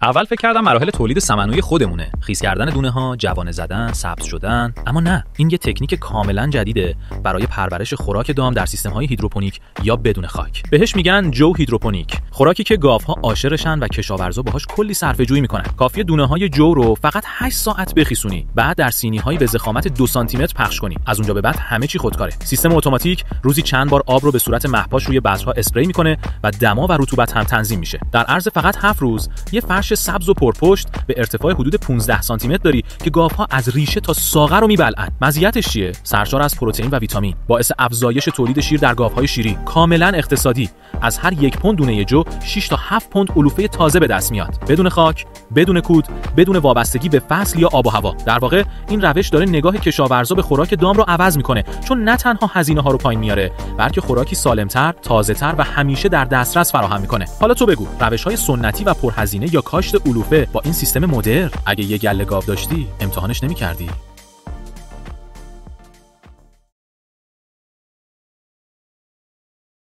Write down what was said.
اول فکر کردم مراحل تولید سمنوی خودمونه، خیس کردن دونه‌ها، جوانه زدن، سبز شدن، اما نه، این یه تکنیک کاملا جدیده برای پرورش خوراک دام در سیستم‌های هیدروپونیک یا بدون خاک. بهش میگن جو هیدروپونیک، خوراکی که گاوها عاشقشن و کشاورزا باهاش کلی صرفه‌جویی میکنن. کافیه دونه‌های جو رو فقط 8 ساعت بخیسونی، بعد در سینی‌های به ضخامت 2 سانتی متر پخش کنی. از اونجا به بعد همه چی خودکاره. سیستم اتوماتیک روزی چند بار آب رو به صورت محپاش روی بذرها اسپری میکنه و دما و رطوبت هم تنظیم میشه. در عرض فقط 7 روز یه فرش سبز و پرپشت به ارتفاع حدود 15 سانتی متر داری که گاوها از ریشه تا ساقه رو میبلعن. مزیتش چیه؟ سرشار از پروتئین و ویتامین، باعث افزایش تولید شیر در گاوهای شیری، کاملا اقتصادی. از هر 1 پوند دونه جو 6 تا 7 پوند علوفه تازه به دست میاد، بدون خاک، بدون کود، بدون وابستگی به فصل یا آب و هوا. در واقع این روش داره نگاه کشاورزا به خوراک دام رو عوض میکنه، چون نه تنها هزینه ها رو پایین میاره، بلکه خوراکی سالمتر، تازه‌تر و همیشه در دسترس فراهم میکنه. حالا تو بگو، روش‌های سنتی و پرهزینه یا کاشت علوفه با این سیستم مدرن، اگه یه گله گاو داشتی امتحانش نمی‌کردی؟